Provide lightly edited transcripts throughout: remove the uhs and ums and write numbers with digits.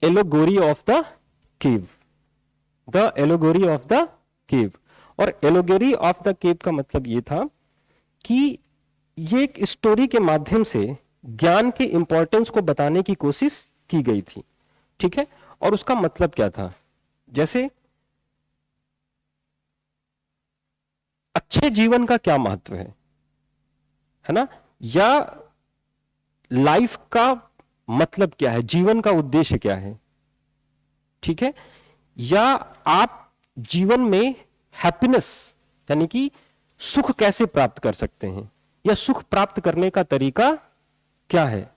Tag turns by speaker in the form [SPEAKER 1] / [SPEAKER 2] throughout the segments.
[SPEAKER 1] एलोगोरी of the cave, the allegory of the cave. और allegory of the केव का मतलब ये था कि ये एक स्टोरी के माध्यम से ज्ञान के इंपॉर्टेंस को बताने की कोशिश की गई थी, ठीक है। और उसका मतलब क्या था, जैसे अच्छे जीवन का क्या महत्व है ना, या लाइफ का मतलब क्या है, जीवन का उद्देश्य क्या है, ठीक है। या आप जीवन में हैप्पीनेस यानी कि सुख कैसे प्राप्त कर सकते हैं, या सुख प्राप्त करने का तरीका क्या है।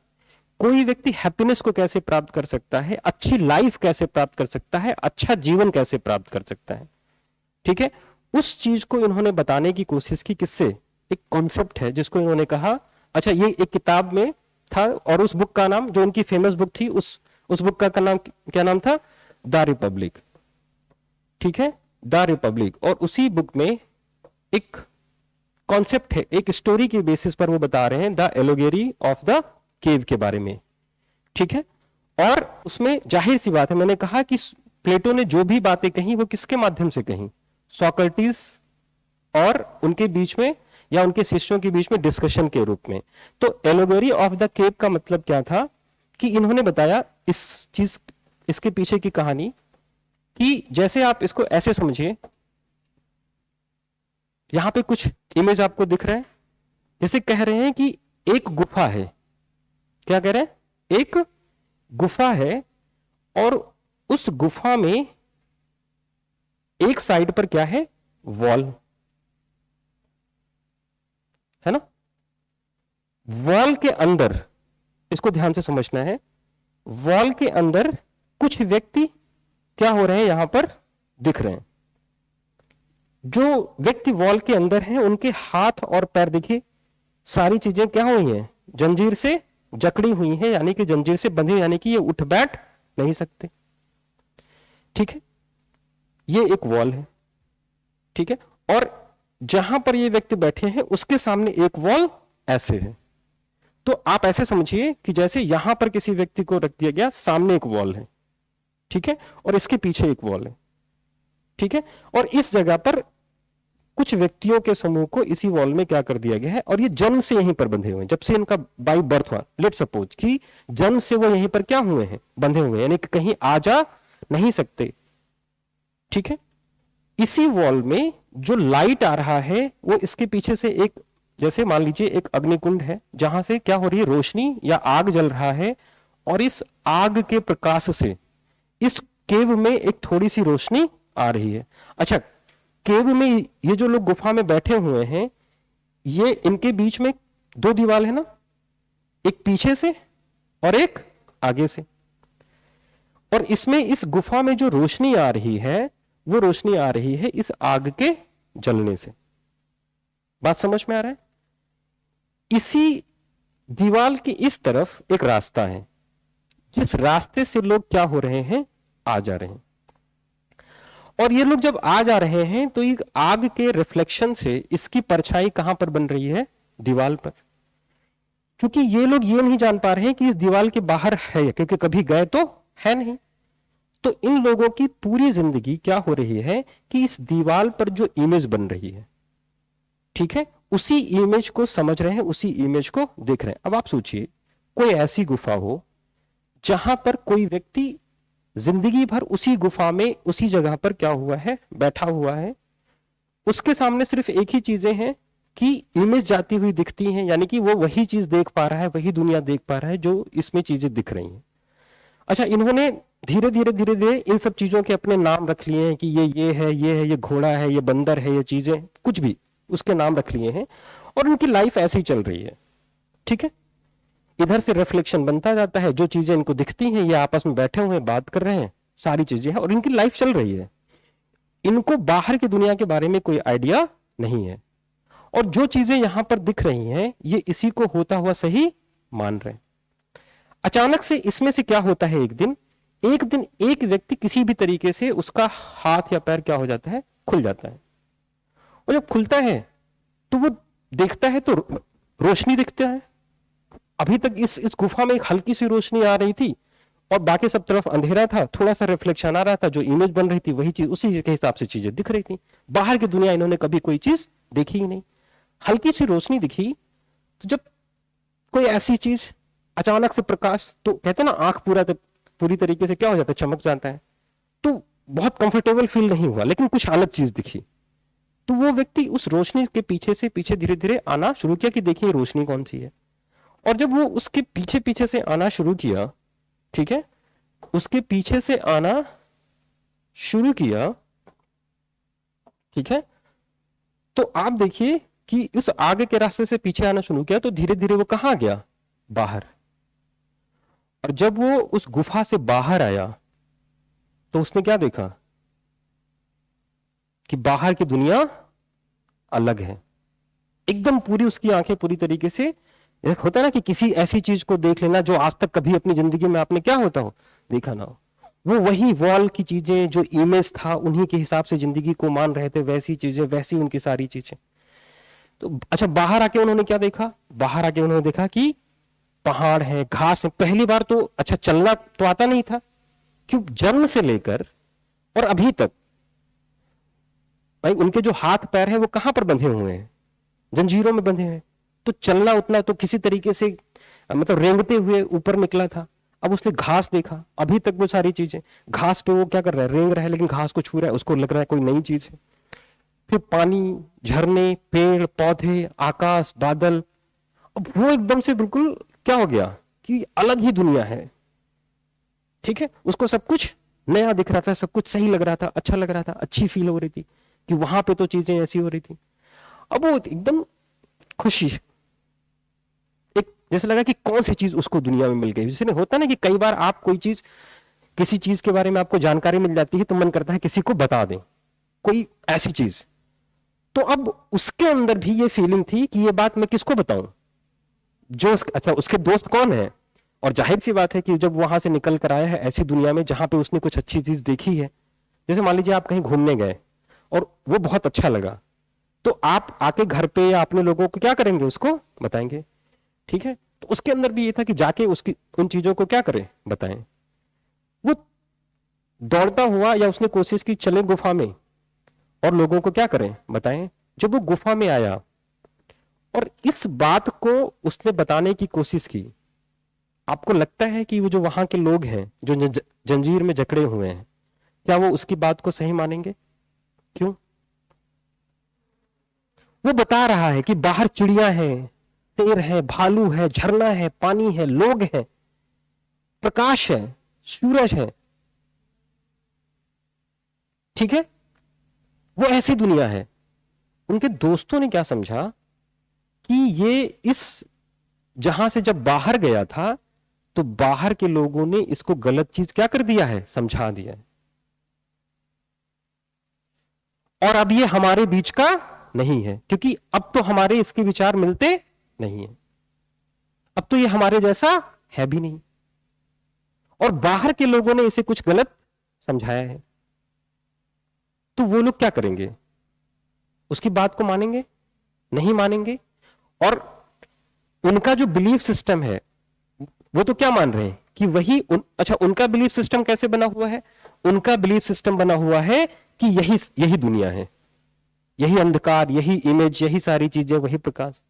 [SPEAKER 1] कोई व्यक्ति हैप्पीनेस को कैसे प्राप्त कर सकता है, अच्छी लाइफ कैसे प्राप्त कर सकता है, अच्छा जीवन कैसे प्राप्त कर सकता है, ठीक है। उस चीज को इन्होंने बताने की कोशिश की, किससे, एक कॉन्सेप्ट है जिसको इन्होंने कहा, अच्छा ये एक किताब में था, और उस बुक का नाम, जो उनकी फेमस बुक थी, उस बुक का नाम क्या नाम था, द रिपब्लिक, ठीक है, द रिपब्लिक। और उसी बुक में एक कॉन्सेप्ट है, एक स्टोरी के बेसिस पर वो बता रहे हैं द एलोगेरी ऑफ द केव के बारे में, ठीक है। और उसमें जाहिर सी बात है, मैंने कहा कि प्लेटो ने जो भी बातें कही वो किसके माध्यम से कही, सोक्रेटिस और उनके बीच में या उनके शिष्यों के बीच में डिस्कशन के रूप में। तो एलोगोरी ऑफ द केव का मतलब क्या था कि इन्होंने बताया इसके पीछे की कहानी, कि जैसे आप इसको ऐसे समझिए, यहां पे कुछ इमेज आपको दिख रहा है, जैसे कह रहे हैं कि एक गुफा है, क्या कह रहे हैं, एक गुफा है, और उस गुफा में एक साइड पर क्या है, वॉल है ना, वॉल के अंदर, इसको ध्यान से समझना है, वॉल के अंदर कुछ व्यक्ति क्या हो रहे हैं, यहां पर दिख रहे हैं। जो व्यक्ति वॉल के अंदर हैं उनके हाथ और पैर देखिए, सारी चीजें क्या हुई हैं, जंजीर से जकड़ी हुई हैं, यानी कि जंजीर से बंधी, यानी कि ये उठ बैठ नहीं सकते, ठीक है। ये एक वॉल है, ठीक है, और जहां पर ये व्यक्ति बैठे हैं उसके सामने एक वॉल ऐसे है। तो आप ऐसे समझिए कि जैसे यहां पर किसी व्यक्ति को रख दिया गया, सामने एक वॉल है, ठीक है, और इसके पीछे एक वॉल है, ठीक है, और इस जगह पर कुछ व्यक्तियों के समूह को इसी वॉल में क्या कर दिया गया है, और ये जन्म से यहीं पर बंधे हुए हैं, जब से इनका बाई बर्थ हुआ, लेट सपोज कि जन्म से वो यहीं पर क्या हुए हैं, बंधे हुए हैं, यानी कि कहीं आ जा नहीं सकते, ठीक है। इसी वॉल में जो लाइट आ रहा है वो इसके पीछे से एक, जैसे मान लीजिए एक अग्निकुंड है जहां से क्या हो रही है, रोशनी या आग जल रहा है, और इस आग के प्रकाश से इस केव में एक थोड़ी सी रोशनी आ रही है। अच्छा, केव में ये जो लोग गुफा में बैठे हुए हैं, ये इनके बीच में दो दीवार है ना, एक पीछे से और एक आगे से, और इसमें इस गुफा में जो रोशनी आ रही है वो रोशनी आ रही है इस आग के जलने से। बात समझ में आ रहा है। इसी दीवार की इस तरफ एक रास्ता है, जिस रास्ते से लोग क्या हो रहे हैं, आ जा रहे हैं, और ये लोग जब आ जा रहे हैं तो एक आग के रिफ्लेक्शन से इसकी परछाई कहां पर बन रही है, दीवार पर। क्योंकि ये लोग ये नहीं जान पा रहे हैं कि इस दीवार के बाहर है, क्योंकि कभी गए तो है नहीं। तो इन लोगों की पूरी जिंदगी क्या हो रही है कि इस दीवार पर जो इमेज बन रही है, ठीक है, उसी इमेज को समझ रहे हैं, उसी इमेज को देख रहे हैं। अब आप सोचिए, कोई ऐसी गुफा हो जहां पर कोई व्यक्ति जिंदगी भर उसी गुफा में उसी जगह पर क्या हुआ है, बैठा हुआ है, उसके सामने सिर्फ एक ही चीजें हैं कि इमेज जाती हुई दिखती हैं, यानी कि वो वही चीज देख पा रहा है, वही दुनिया देख पा रहा है जो इसमें चीजें दिख रही हैं। अच्छा, इन्होंने धीरे धीरे इन सब चीजों के अपने नाम रख लिए हैं कि ये है, ये घोड़ा है, ये बंदर है, ये चीजें कुछ भी उसके नाम रख लिए हैं, और उनकी लाइफ ऐसे ही चल रही है, ठीक है। इधर से रिफ्लेक्शन बनता जाता है, जो चीजें इनको दिखती हैं, ये आपस में बैठे हुए बात कर रहे हैं, सारी चीजें हैं, और इनकी लाइफ चल रही है। इनको बाहर की दुनिया के बारे में कोई आइडिया नहीं है, और जो चीजें यहां पर दिख रही हैं ये इसी को होता हुआ सही मान रहे हैं। अचानक से इसमें से क्या होता है, एक दिन एक व्यक्ति किसी भी तरीके से उसका हाथ या पैर क्या हो जाता है, खुल जाता है, और जब खुलता है तो वो देखता है तो रोशनी दिखता है। अभी तक इस गुफा में एक हल्की सी रोशनी आ रही थी, और बाकी सब तरफ अंधेरा था, थोड़ा सा रिफ्लेक्शन आ रहा था, जो इमेज बन रही थी वही चीज, उसी के हिसाब से चीजें दिख रही थी। बाहर की दुनिया इन्होंने कभी कोई चीज देखी ही नहीं। हल्की सी रोशनी दिखी, तो जब कोई ऐसी चीज अचानक से प्रकाश, तो कहते हैं ना आंख पूरी तरीके से क्या हो जाता है, चमक जाता है, तो बहुत कंफर्टेबल फील नहीं हुआ, लेकिन कुछ अलग चीज दिखी। तो वो व्यक्ति उस रोशनी के पीछे से पीछे धीरे धीरे आना शुरू किया कि देखिए रोशनी कौन सी है। और जब वो उसके पीछे पीछे से आना शुरू किया, ठीक है, उसके पीछे से आना शुरू किया, ठीक है, तो आप देखिए कि उस आगे के रास्ते से पीछे आना शुरू किया, तो धीरे धीरे वो कहां गया, बाहर। और जब वो उस गुफा से बाहर आया, तो उसने क्या देखा कि बाहर की दुनिया अलग है एकदम। पूरी उसकी आंखें पूरी तरीके से, एक होता है ना कि किसी ऐसी चीज को देख लेना जो आज तक कभी अपनी जिंदगी में आपने क्या होता हो, देखा ना हो, वो वही वॉल की चीजें, जो इमेज था उन्हीं के हिसाब से जिंदगी को मान रहे थे, वैसी चीजें, वैसी उनकी सारी चीजें। तो अच्छा, बाहर आके उन्होंने क्या देखा, बाहर आके उन्होंने देखा कि पहाड़ है, घास है। पहली बार तो अच्छा, चलना तो आता नहीं था, क्यों, जन्म से लेकर और अभी तक भाई उनके जो हाथ पैर है वो कहां पर बंधे हुए हैं, जंजीरों में बंधे हैं। तो चलना उतना तो किसी तरीके से मतलब रेंगते हुए ऊपर निकला था। अब उसने घास देखा, अभी तक वो सारी चीजें, घास पे वो क्या कर रहा है, रेंग रहा है, लेकिन घास को छू रहा है, उसको लग रहा है कोई नई चीज है। फिर पानी, झरने, पेड़ पौधे, आकाश, बादल, अब वो एकदम से बिल्कुल क्या हो गया कि अलग ही दुनिया है, ठीक है। उसको सब कुछ नया दिख रहा था, सब कुछ सही लग रहा था, अच्छा लग रहा था, अच्छी फील हो रही थी कि वहां पे तो चीजें ऐसी हो रही थी। अब वो एकदम खुशी, एक जैसे लगा कि कौन सी चीज उसको दुनिया में मिल गई। जैसे होता ना कि कई बार आप कोई चीज, किसी चीज के बारे में आपको जानकारी मिल जाती है, तो मन करता है किसी को बता दें कोई ऐसी चीज। तो अब उसके अंदर भी ये फीलिंग थी कि ये बात मैं किसको बताऊं, जो अच्छा उसके दोस्त कौन है। और जाहिर सी बात है कि जब वहां से निकल कर आया है ऐसी दुनिया में जहां पे उसने कुछ अच्छी चीज देखी है, जैसे मान लीजिए आप कहीं घूमने गए और वो बहुत अच्छा लगा, तो आप आके घर पे या अपने लोगों को क्या करेंगे, उसको बताएंगे, ठीक है। तो उसके अंदर भी ये था कि जाके उसकी उन चीजों को क्या करें, बताएं। वो दौड़ता हुआ, या उसने कोशिश की चले गुफा में और लोगों को क्या करें, बताएं। जब वो गुफा में आया और इस बात को उसने बताने की कोशिश की, आपको लगता है कि वो जो वहां के लोग हैं जो जंजीर में जकड़े हुए हैं, क्या वो उसकी बात को सही मानेंगे? क्यों? वो बता रहा है कि बाहर चिड़िया है, शेर है, भालू है, झरना है, पानी है, लोग हैं, प्रकाश है, सूरज है, ठीक है, वो ऐसी दुनिया है। उनके दोस्तों ने क्या समझा कि ये इस जहां से जब बाहर गया था, तो बाहर के लोगों ने इसको गलत चीज क्या कर दिया है, समझा दिया है, और अब ये हमारे बीच का नहीं है, क्योंकि अब तो हमारे इसके विचार मिलते नहीं है, अब तो ये हमारे जैसा है भी नहीं, और बाहर के लोगों ने इसे कुछ गलत समझाया है। तो वो लोग क्या करेंगे, उसकी बात को मानेंगे, नहीं मानेंगे। और उनका जो बिलीफ सिस्टम है, वो तो क्या मान रहे हैं कि वही अच्छा, उनका बिलीफ सिस्टम कैसे बना हुआ है, उनका बिलीफ सिस्टम बना हुआ है कि यही दुनिया है, यही अंधकार, यही इमेज, यही सारी चीजें, वही प्रकाश।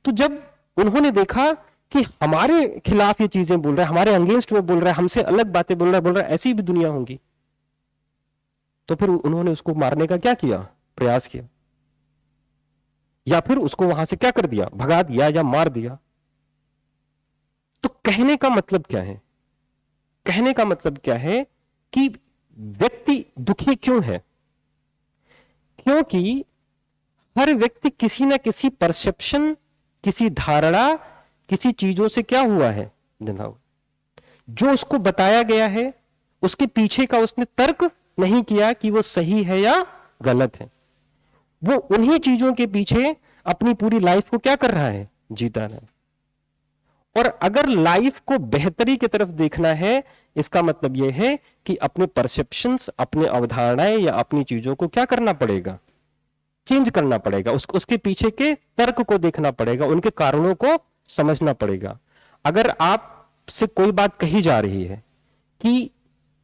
[SPEAKER 1] तो जब उन्होंने देखा कि हमारे खिलाफ ये चीजें बोल रहा है, हमारे अगेंस्ट में बोल रहा है, हमसे अलग बातें बोल रहा है, ऐसी भी दुनिया होंगी, तो फिर उन्होंने उसको मारने का क्या किया, प्रयास किया, या फिर उसको वहां से क्या कर दिया, भगा दिया या मार दिया। तो कहने का मतलब क्या है, कहने का मतलब क्या है कि व्यक्ति दुखी क्यों है, क्योंकि हर व्यक्ति किसी ना किसी परसेप्शन, किसी धारणा, किसी चीजों से क्या हुआ है, जो उसको बताया गया है उसके पीछे का उसने तर्क नहीं किया कि वो सही है या गलत है। वो उन्हीं चीजों के पीछे अपनी पूरी लाइफ को क्या कर रहा है, जीता रहा है। और अगर लाइफ को बेहतरी की तरफ देखना है, इसका मतलब यह है कि अपने परसेप्शंस, अपने अवधारणाएं या अपनी चीजों को क्या करना पड़ेगा, चेंज करना पड़ेगा, उसके पीछे के तर्क को देखना पड़ेगा, उनके कारणों को समझना पड़ेगा। अगर आप आपसे कोई बात कही जा रही है कि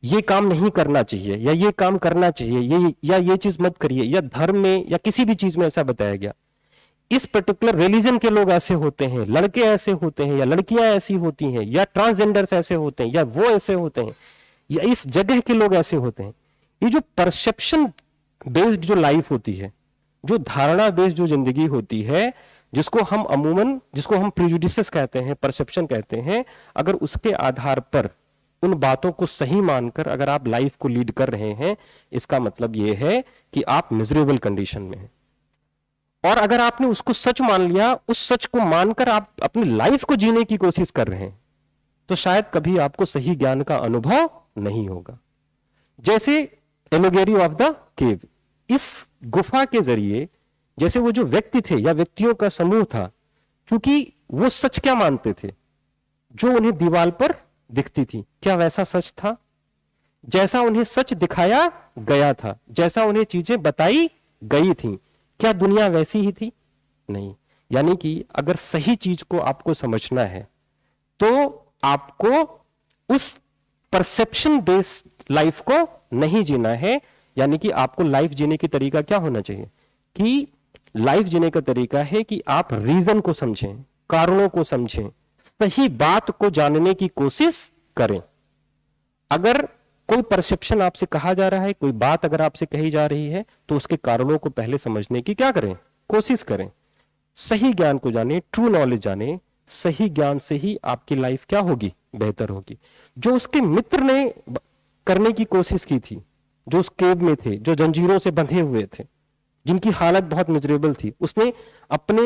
[SPEAKER 1] ये काम नहीं करना चाहिए या ये काम करना चाहिए, ये चीज मत करिए, या धर्म में या किसी भी चीज में ऐसा बताया गया, इस पर्टिकुलर रिलीजन के लोग ऐसे होते हैं, लड़के ऐसे होते हैं, या लड़कियां ऐसी होती हैं, या ट्रांसजेंडर्स ऐसे होते हैं, या वो ऐसे होते हैं, या इस जगह के लोग ऐसे होते हैं, ये जो परसेप्शन बेस्ड जो लाइफ होती है, जो धारणा बेस्ड जो जिंदगी होती है, जिसको हम प्रिजुडिसेस कहते हैं, परसेप्शन कहते हैं, अगर उसके आधार पर उन बातों को सही मानकर अगर आप लाइफ को लीड कर रहे हैं, इसका मतलब यह है कि आप मिजरेबल कंडीशन में हैं। और अगर आपने उसको सच मान लिया, उस सच को मानकर आप अपनी लाइफ को जीने की कोशिश कर रहे हैं, तो शायद कभी आपको सही ज्ञान का अनुभव नहीं होगा। जैसे एलोगेरी ऑफ द केव, इस गुफा के जरिए जैसे वो जो व्यक्ति थे या व्यक्तियों का समूह था, क्योंकि वो सच क्या मानते थे, जो उन्हें दीवार पर दिखती थी, क्या वैसा सच था? जैसा उन्हें सच दिखाया गया था, जैसा उन्हें चीजें बताई गई थी, क्या दुनिया वैसी ही थी? नहीं। यानी कि अगर सही चीज को आपको समझना है तो आपको उस परसेप्शन बेस्ड लाइफ को नहीं जीना है। यानी कि आपको लाइफ जीने की तरीका क्या होना चाहिए कि लाइफ जीने का तरीका है कि आप रीजन को समझें, कारणों को समझें, सही बात को जानने की कोशिश करें। अगर कोई परसेप्शन आपसे कहा जा रहा है, कोई बात अगर आपसे कही जा रही है, तो उसके कारणों को पहले समझने की क्या करें, कोशिश करें। सही ज्ञान को जाने, ट्रू नॉलेज जाने। सही ज्ञान से ही आपकी लाइफ क्या होगी, बेहतर होगी। जो उसके मित्र ने करने की कोशिश की थी, जो उस केव में थे, जो जंजीरों से बंधे हुए थे, जिनकी हालत बहुत मिजरेबल थी, उसने अपने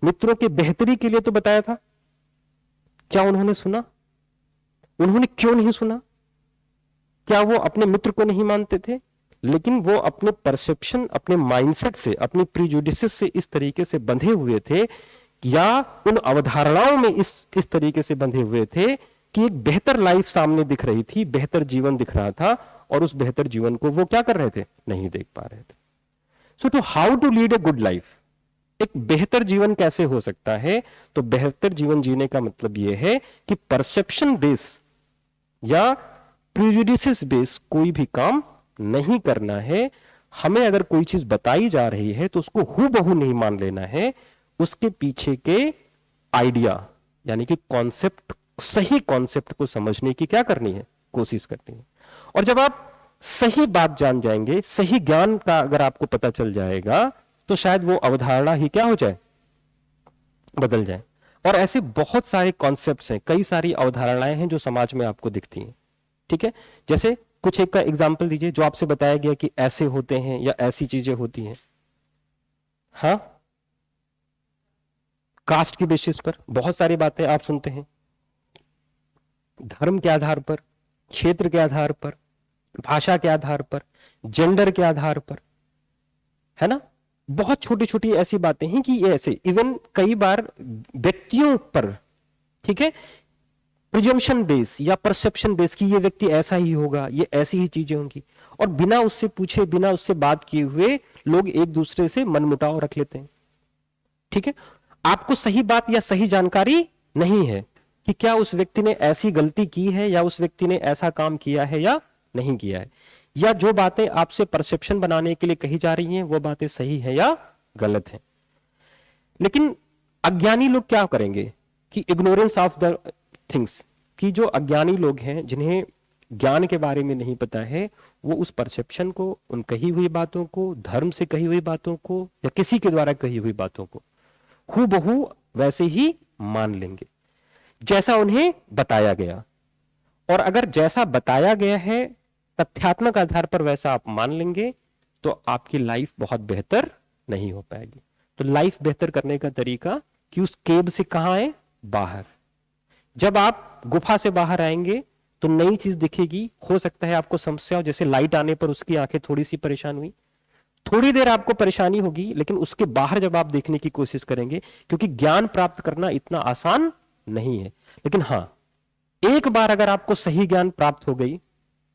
[SPEAKER 1] मित्रों के बेहतरी के लिए तो बताया था। क्या उन्होंने सुना? उन्होंने क्यों नहीं सुना? क्या वो अपने मित्र को नहीं मानते थे? लेकिन वो अपने परसेप्शन, अपने माइंडसेट से, अपनी प्रीजुडिसेस से इस तरीके से बंधे हुए थे, या उन अवधारणाओं में इस तरीके से बंधे हुए थे कि एक बेहतर लाइफ सामने दिख रही थी, बेहतर जीवन दिख रहा था, और उस बेहतर जीवन को वो क्या कर रहे थे, नहीं देख पा रहे थे। So to how to lead a good life, एक बेहतर जीवन कैसे हो सकता है? तो बेहतर जीवन जीने का मतलब यह है कि परसेप्शन बेस या प्रिजुडिसेस बेस कोई भी काम नहीं करना है। हमें अगर कोई चीज बताई जा रही है तो उसको हूबहू नहीं मान लेना है, उसके पीछे के आइडिया यानी कि कॉन्सेप्ट, सही कॉन्सेप्ट को समझने की क्या करनी है, कोशिश करनी है। और जब आप सही बात जान जाएंगे, सही ज्ञान का अगर आपको पता चल जाएगा, तो शायद वो अवधारणा ही क्या हो जाए, बदल जाए। और ऐसे बहुत सारे कॉन्सेप्ट्स हैं, कई सारी अवधारणाएं हैं जो समाज में आपको दिखती हैं। ठीक है, जैसे कुछ एक का एग्जाम्पल दीजिए जो आपसे बताया गया कि ऐसे होते हैं या ऐसी चीजें होती हैं। हाँ, कास्ट की बेसिस पर बहुत सारी बातें आप सुनते हैं, धर्म के आधार पर, क्षेत्र के आधार पर, भाषा के आधार पर, जेंडर के आधार पर, है ना। बहुत छोटी छोटी ऐसी बातें हैं कि ये ऐसे, इवन कई बार व्यक्तियों पर, ठीक है, प्रिजम्पशन बेस या परसेप्शन बेस की ये व्यक्ति ऐसा ही होगा, ये ऐसी ही चीजें होंगी, और बिना उससे पूछे, बिना उससे बात किए हुए लोग एक दूसरे से मनमुटाव रख लेते हैं। ठीक है, आपको सही बात या सही जानकारी नहीं है कि क्या उस व्यक्ति ने ऐसी गलती की है या उस व्यक्ति ने ऐसा काम किया है या नहीं किया है, या जो बातें आपसे परसेप्शन बनाने के लिए कही जा रही हैं वो बातें सही है या गलत है। लेकिन अज्ञानी लोग क्या करेंगे कि इग्नोरेंस ऑफ द थिंग्स, कि जो अज्ञानी लोग हैं जिन्हें ज्ञान के बारे में नहीं पता है, वो उस परसेप्शन को, उन कही हुई बातों को, धर्म से कही हुई बातों को या किसी के द्वारा कही हुई बातों को हूबहू वैसे ही मान लेंगे जैसा उन्हें बताया गया। और अगर जैसा बताया गया है तथ्यात्मक आधार पर वैसा आप मान लेंगे, तो आपकी लाइफ बहुत बेहतर नहीं हो पाएगी। तो लाइफ बेहतर करने का तरीका कि उस केव से कहां आए, बाहर। जब आप गुफा से बाहर आएंगे तो नई चीज दिखेगी। हो सकता है आपको समस्या हो, जैसे लाइट आने पर उसकी आंखें थोड़ी सी परेशान हुई, थोड़ी देर आपको परेशानी होगी, लेकिन उसके बाहर जब आप देखने की कोशिश करेंगे, क्योंकि ज्ञान प्राप्त करना इतना आसान नहीं है। लेकिन हां, एक बार अगर आपको सही ज्ञान प्राप्त हो गई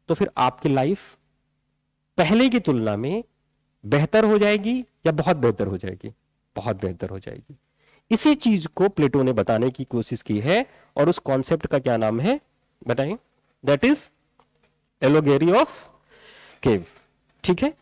[SPEAKER 1] तो फिर आपकी लाइफ पहले की तुलना में बेहतर हो जाएगी, या बहुत बेहतर हो जाएगी, बहुत बेहतर हो जाएगी। इसी चीज को प्लेटो ने बताने की कोशिश की है और उस कॉन्सेप्ट का क्या नाम है बताएं? दैट इज एलोगेरी ऑफ केव। ठीक है,